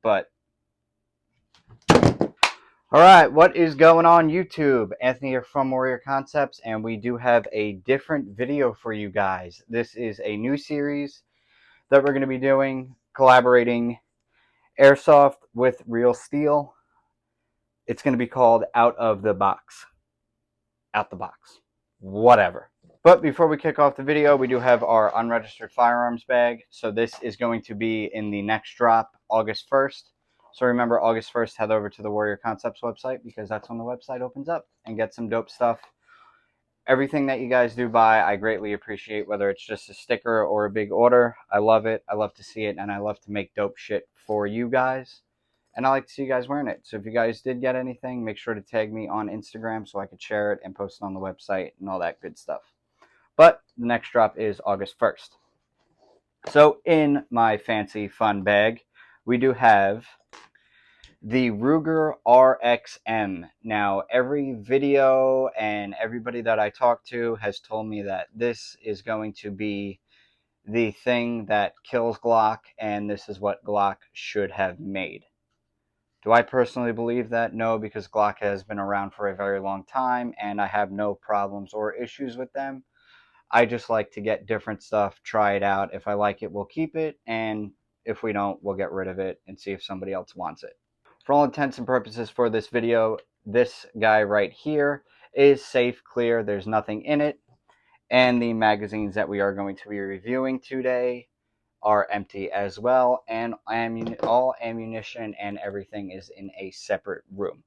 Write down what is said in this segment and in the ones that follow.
But all right, what is going on YouTube? Anthony here from Warrior Concepts, and we do have a different video for you guys. This is a new series that we're going to be doing, collaborating airsoft with real steel. It's going to be called Out of the Box. Out the box. Whatever. But before we kick off the video, we do have our unregistered firearms bag. So this is going to be in the next drop, August 1st. So remember, August 1st, head over to the Warrior Concepts website because that's when the website opens up, and get some dope stuff. Everything that you guys do buy, I greatly appreciate, whether it's just a sticker or a big order. I love it. I love to see it, and I love to make dope shit for you guys. And I like to see you guys wearing it. So if you guys did get anything, make sure to tag me on Instagram so I could share it and post it on the website and all that good stuff. But the next drop is August 1st. So in my fancy fun bag, we do have the Ruger RXM. Now, every video and everybody that I talk to has told me that this is going to be the thing that kills Glock, and this is what Glock should have made. Do I personally believe that? No, because Glock has been around for a very long time, and I have no problems or issues with them. I just like to get different stuff, try it out. If I like it, we'll keep it, and if we don't, we'll get rid of it and see if somebody else wants it. For all intents and purposes for this video, this guy right here is safe, clear, there's nothing in it, and the magazines that we are going to be reviewing today are empty as well, and all ammunition and everything is in a separate room.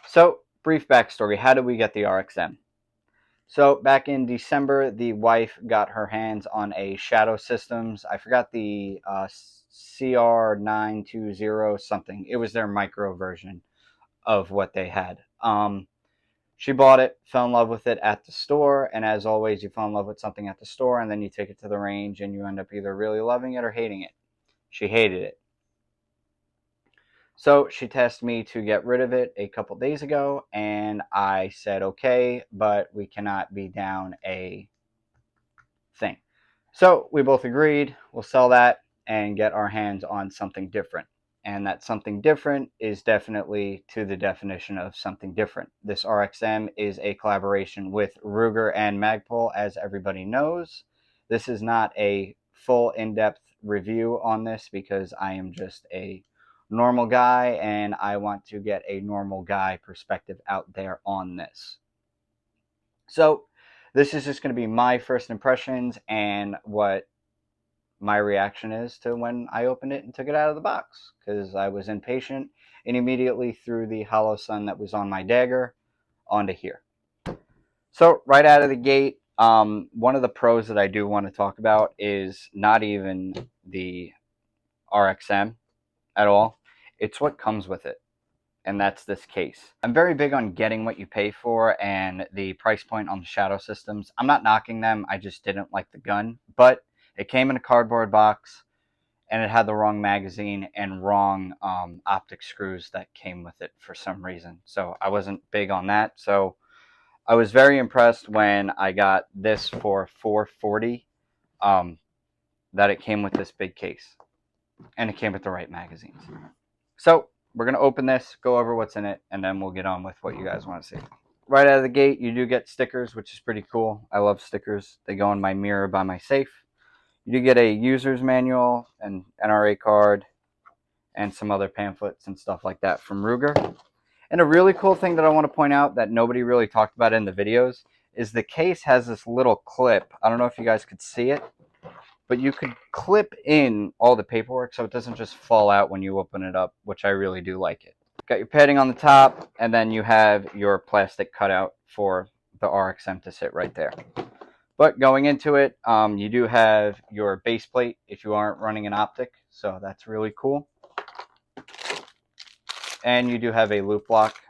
So, brief backstory, how did we get the RXM? So back in December, the wife got her hands on a Shadow Systems. I forgot the CR920 something. It was their micro version of what they had. She bought it, fell in love with it at the store, and as always, you fall in love with something at the store, and then you take it to the range, and you end up either really loving it or hating it. She hated it. So she tasked me to get rid of it a couple days ago, and I said, okay, but we cannot be down a thing. So we both agreed we'll sell that and get our hands on something different. And that something different is definitely to the definition of something different. This RXM is a collaboration with Ruger and Magpul, as everybody knows. This is not a full in-depth review on this because I am just a normal guy, and I want to get a normal guy perspective out there on this. So this is just going to be my first impressions and what my reaction is to when I opened it and took it out of the box, because I was impatient and immediately threw the hollow sun that was on my dagger onto here. So right out of the gate, one of the pros that I do want to talk about is not even the RXM at all. It's what comes with it, and that's this case. I'm very big on getting what you pay for, and the price point on the Shadow Systems, I'm not knocking them, I just didn't like the gun, but it came in a cardboard box, and it had the wrong magazine and wrong optic screws that came with it for some reason. So I wasn't big on that. So I was very impressed when I got this for $440, that it came with this big case, and it came with the right magazines. So we're going to open this, go over what's in it, and then we'll get on with what you guys want to see. Right out of the gate, you do get stickers, which is pretty cool. I love stickers. They go in my mirror by my safe. You do get a user's manual, an NRA card, and some other pamphlets and stuff like that from Ruger. And a really cool thing that I want to point out that nobody really talked about in the videos is the case has this little clip. I don't know if you guys could see it, but you could clip in all the paperwork so it doesn't just fall out when you open it up, which I really do like it. Got your padding on the top, and then you have your plastic cutout for the RXM to sit right there. But going into it, you do have your base plate if you aren't running an optic, so that's really cool. And you do have a loop lock.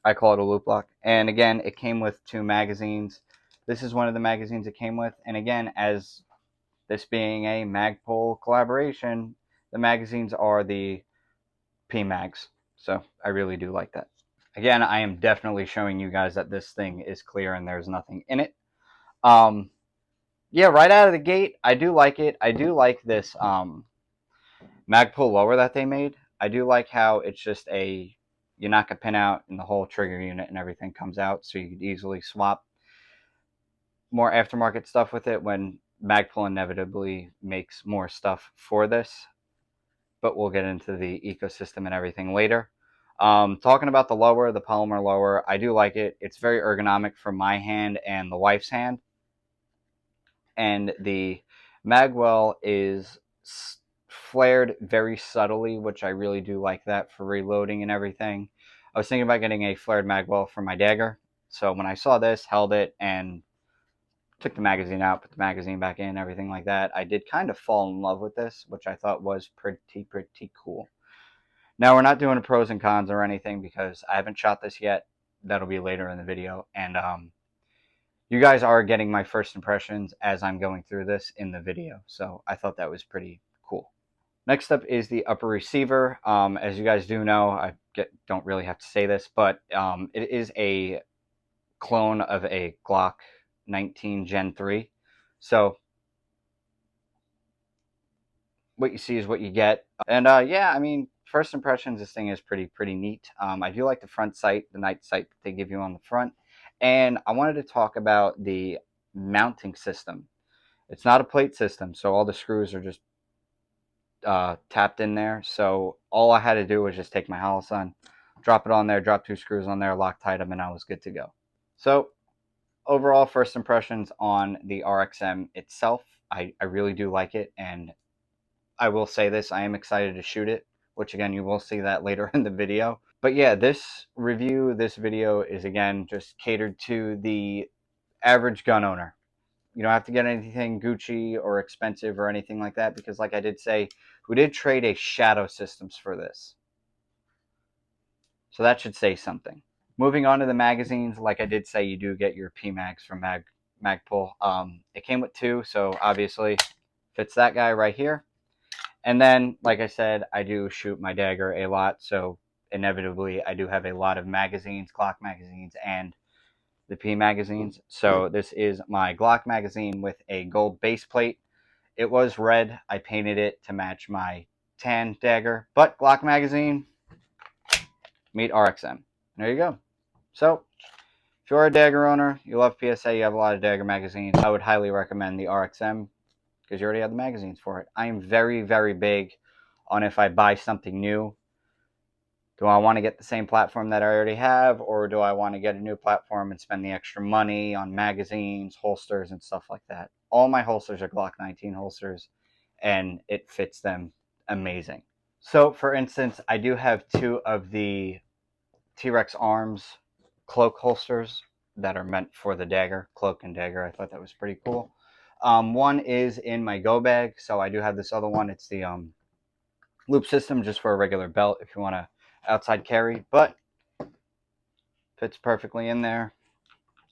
I call it a loop lock. And again, it came with 2 magazines. This is one of the magazines it came with, and again, as this being a Magpul collaboration, the magazines are the P-Mags. So I really do like that. Again, I am definitely showing you guys that this thing is clear and there's nothing in it. Yeah, right out of the gate, I do like it. I do like this Magpul lower that they made. I do like how it's just you knock a pin out and the whole trigger unit and everything comes out, so you could easily swap more aftermarket stuff with it when Magpul inevitably makes more stuff for this. But we'll get into the ecosystem and everything later. Talking about the lower, the polymer lower, I do like it. It's very ergonomic for my hand and the wife's hand. And the magwell is flared very subtly, which I really do like that for reloading and everything. I was thinking about getting a flared magwell for my dagger. So when I saw this, held it, and took the magazine out, put the magazine back in, everything like that, I did kind of fall in love with this, which I thought was pretty cool. Now, we're not doing a pros and cons or anything because I haven't shot this yet. That'll be later in the video. And you guys are getting my first impressions as I'm going through this in the video. So I thought that was pretty cool. Next up is the upper receiver. As you guys do know, don't really have to say this, but it is a clone of a Glock 19 Gen 3. So what you see is what you get. And yeah, I mean, first impressions, this thing is pretty neat. I do like the front sight, the night sight that they give you on the front. And I wanted to talk about the mounting system. It's not a plate system, so all the screws are just tapped in there. So all I had to do was just take my Holosun, drop it on there, drop 2 screws on there, Loctite them, and I was good to go. So overall, first impressions on the RXM itself, I really do like it, and I will say this, I am excited to shoot it, which again, you will see that later in the video. But yeah, this video is again just catered to the average gun owner. You don't have to get anything Gucci or expensive or anything like that, because like I did say, we did trade a Shadow Systems for this. So that should say something. Moving on to the magazines, like I did say, you do get your PMags from Magpul. It came with 2, so obviously fits that guy right here. And then, like I said, I do shoot my dagger a lot, so inevitably I do have a lot of magazines, Glock magazines, and the P magazines. So this is my Glock magazine with a gold base plate. It was red. I painted it to match my tan dagger. But Glock magazine, meet RXM. There you go. So if you're a dagger owner, you love PSA, you have a lot of dagger magazines, I would highly recommend the RXM because you already have the magazines for it. I am very big on, if I buy something new, do I want to get the same platform that I already have, or do I want to get a new platform and spend the extra money on magazines, holsters, and stuff like that? All my holsters are Glock 19 holsters, and it fits them amazing. So, for instance, I do have 2 of the T-Rex Arms cloak holsters that are meant for the dagger, cloak and dagger. I thought that was pretty cool. One is in my go bag, so I do have this other one. It's the loop system, just for a regular belt if you want to outside carry, but fits perfectly in there,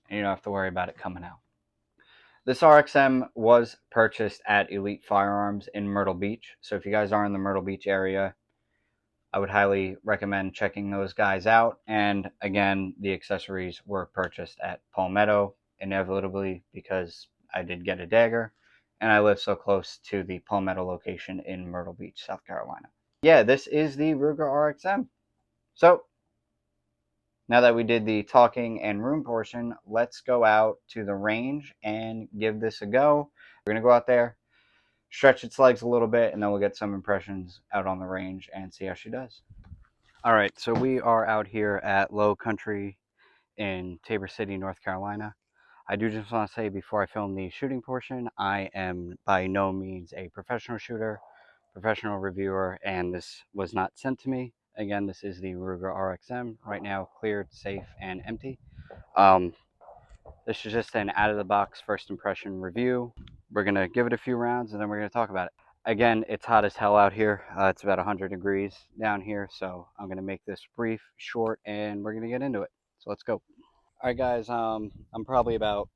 and you don't have to worry about it coming out. This RXM was purchased at Elite Firearms in Myrtle Beach, so if you guys are in the Myrtle Beach area, I would highly recommend checking those guys out. And again, the accessories were purchased at Palmetto, inevitably, because I did get a dagger, and I live so close to the Palmetto location in Myrtle Beach, South Carolina. Yeah, this is the Ruger RXM. So, now that we did the talking and room portion, let's go out to the range and give this a go. We're going to go out there, stretch its legs a little bit, and then we'll get some impressions out on the range and see how she does. All right, so we are out here at Low Country in Tabor City, North Carolina. I do just want to say before I film the shooting portion, I am by no means a professional shooter, professional reviewer, and this was not sent to me. Again, this is the Ruger RXM, right now cleared, safe, and empty. This is just an out-of-the-box first impression review. We're going to give it a few rounds, and then we're going to talk about it. Again, it's hot as hell out here. It's about 100 degrees down here, so I'm going to make this brief, short, and we're going to get into it. So let's go. All right, guys, I'm probably about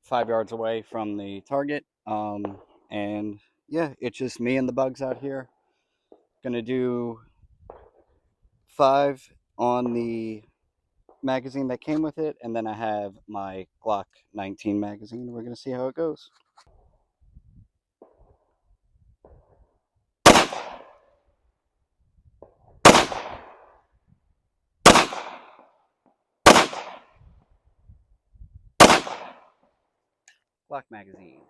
5 yards away from the target, and yeah, it's just me and the bugs out here. Gonna do 5 on the magazine that came with it, and then I have my Glock 19 magazine. We're gonna see how it goes. Glock magazine.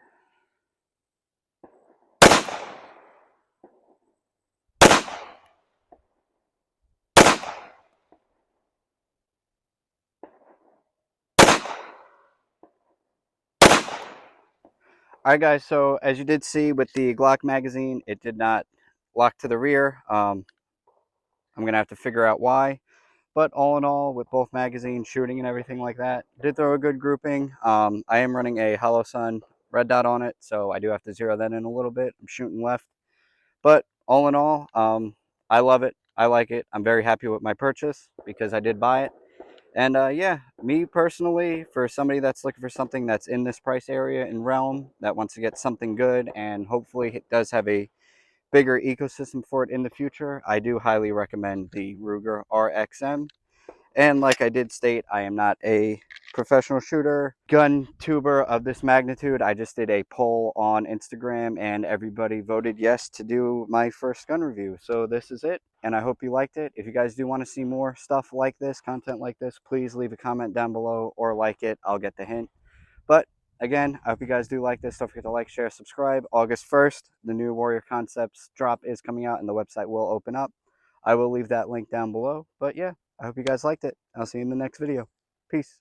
All right, guys, so as you did see with the Glock magazine, it did not lock to the rear. I'm going to have to figure out why. But all in all, with both magazines, shooting and everything like that, did throw a good grouping. I am running a Hollow Sun red dot on it, so I do have to zero that in a little bit. I'm shooting left. But all in all, I love it. I like it. I'm very happy with my purchase because I did buy it. And yeah, me personally, for somebody that's looking for something that's in this price area and realm, that wants to get something good and hopefully it does have a bigger ecosystem for it in the future, I do highly recommend the Ruger RXM. And like I did state, I am not a professional shooter, gun tuber of this magnitude. I just did a poll on Instagram and everybody voted yes to do my first gun review. So this is it, and I hope you liked it. If you guys do want to see more stuff like this, content like this, please leave a comment down below or like it. I'll get the hint. But again, I hope you guys do like this. Don't forget to like, share, subscribe. August 1st, the new Warrior Concepts drop is coming out and the website will open up. I will leave that link down below. But yeah, I hope you guys liked it. I'll see you in the next video. Peace.